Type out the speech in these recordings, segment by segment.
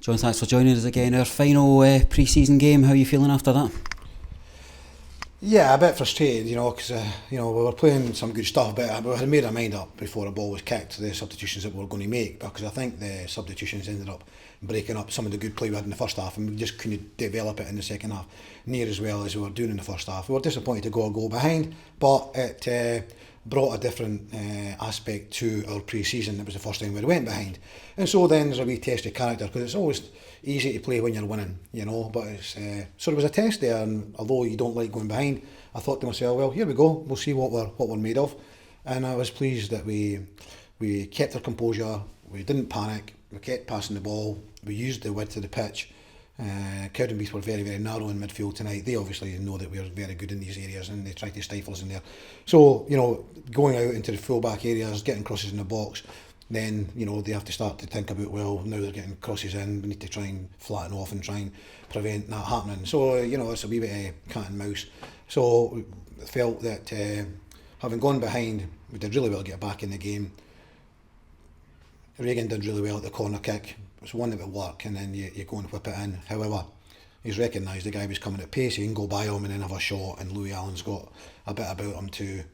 John, thanks for joining us again. Our final pre-season game, how are you feeling after that? Yeah, a bit frustrated, because we were playing some good stuff, but we had made our mind up before the ball was kicked, the substitutions that we were going to make, because I think the substitutions ended up breaking up some of the good play we had in the first half, and we just couldn't develop it in the second half near as well as we were doing in the first half. We were disappointed to go a goal behind, but it brought a different aspect to our pre-season. It was the first time we went behind, and so then there's a wee test of character, because it's always easy to play when you're winning, but it's so there was a test there, and although you don't like going behind, I thought to myself, well, here we go, we'll see what we're made of. And I was pleased that we kept our composure, we didn't panic, we kept passing the ball, we used the width of the pitch. Cowdenbeath were very, very narrow in midfield tonight. They obviously know that we're very good in these areas, and they try to stifle us in there. So, going out into the full-back areas, getting crosses in the box, then, they have to start to think about, well, now they're getting crosses in, we need to try and flatten off and try and prevent that happening. So, it's a wee bit of cat and mouse. So, I felt that having gone behind, we did really well to get back in the game. Reagan did really well at the corner kick. It's one that would work, and then you go and whip it in. However, he's recognised the guy was coming at pace, he can go by him and then have a shot, and Louis Allen's got a bit about him to,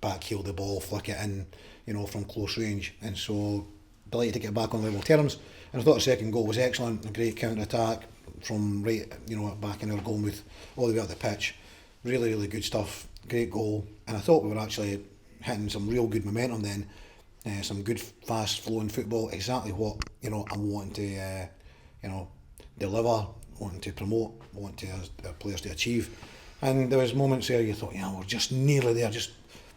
backheel the ball, flick it in, from close range. And so, delighted to get back on level terms. And I thought the second goal was excellent, a great counter-attack from right, back in our goal booth, all the way up the pitch. Really, really good stuff, great goal. And I thought we were actually hitting some real good momentum then. Some good fast flowing football, exactly what I'm wanting to deliver, wanting to promote, wanting our players to achieve. And there was moments there you thought, we're just nearly there, just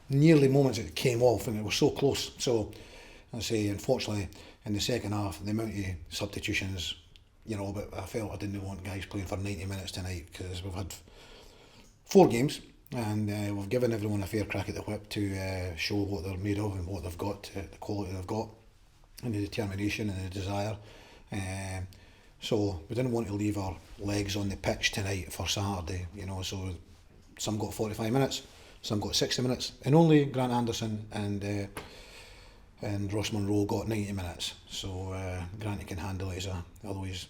nearly moments that came off, and it was so close. So I say, unfortunately, in the second half, the amount of substitutions, but I felt I didn't want guys playing for 90 minutes tonight, because we've had 4 games. And we've given everyone a fair crack at the whip to show what they're made of and what they've got, the quality they've got, and the determination and the desire. So we didn't want to leave our legs on the pitch tonight for Saturday, so some got 45 minutes, some got 60 minutes, and only Grant Anderson and Ross Monroe got 90 minutes. So Grant can handle it, although he's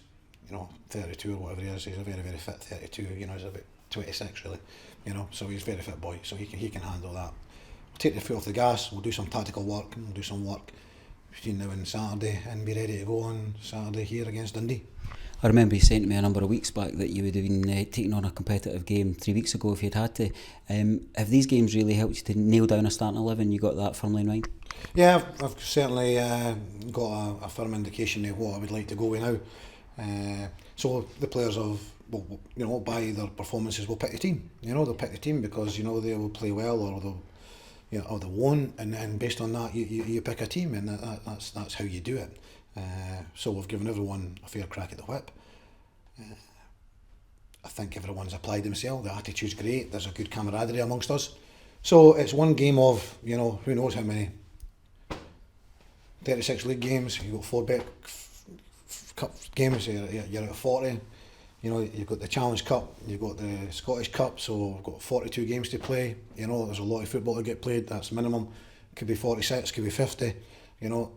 32 or whatever he is, he's a very, very fit 32, he's about 26 really, so he's a very fit boy, so he can handle that. We'll take the foot off the gas, we'll do some tactical work, and we'll do some work between now and Saturday, and be ready to go on Saturday here against Dundee. I remember you saying to me a number of weeks back that you would have been taking on a competitive game 3 weeks ago if you'd had to. Have these games really helped you to nail down a starting 11? You got that firmly in mind? Yeah, I've certainly got a firm indication of what I would like to go with now. So the players by their performances will pick the team. They'll pick the team because they will play well, or they won't, and then based on that you pick a team, and that's how you do it. So we've given everyone a fair crack at the whip. I think everyone's applied themselves. The attitude's great. There's a good camaraderie amongst us. So it's one game of who knows how many 36 league games. You've got 4 cup games. You're at 40. You've got the Challenge Cup, you've got the Scottish Cup, so we've got 42 games to play. There's a lot of football to get played, that's minimum. Could be 46, could be 50, who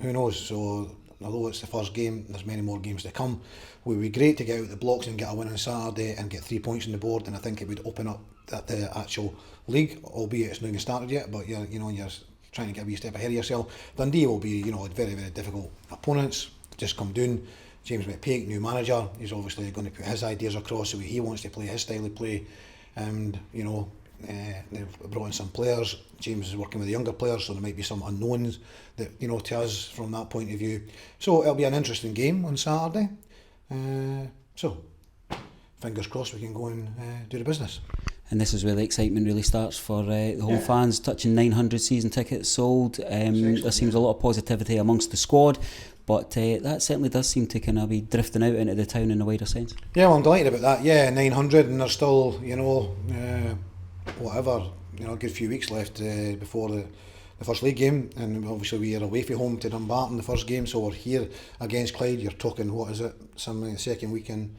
knows. So although it's the first game, there's many more games to come. It would be great to get out the blocks and get a win on Saturday and get 3 points on the board, and I think it would open up the actual league, albeit it's not even started yet, but you're trying to get a wee step ahead of yourself. Dundee will be very, very difficult opponents, just come down. James McPake, new manager, he's obviously going to put his ideas across, the way he wants to play, his style of play, and they've brought in some players. James is working with the younger players, so there might be some unknowns that to us from that point of view. So it'll be an interesting game on Saturday. So fingers crossed we can go and do the business. And this is where the excitement really starts for the home fans, touching 900 season tickets sold. There seems a lot of positivity amongst the squad, but that certainly does seem to kind of be drifting out into the town in a wider sense. Yeah, well, I'm delighted about that. Yeah, 900, and there's still, a good few weeks left before the first league game, and obviously we are away from home to Dumbarton the first game, so we're here against Clyde. You're talking, some second week in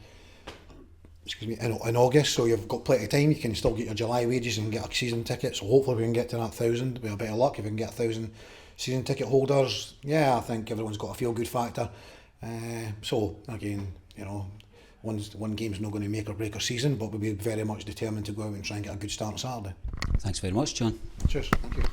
August, so you've got plenty of time. You can still get your July wages and get a season ticket, so hopefully we can get to that 1,000. With a bit of luck, if we can get 1,000 season ticket holders, I think everyone's got a feel good factor. So again, you know, one game's not going to make or break our season, but we'll be very much determined to go out and try and get a good start on Saturday. Thanks very much, John. Cheers. Thank you.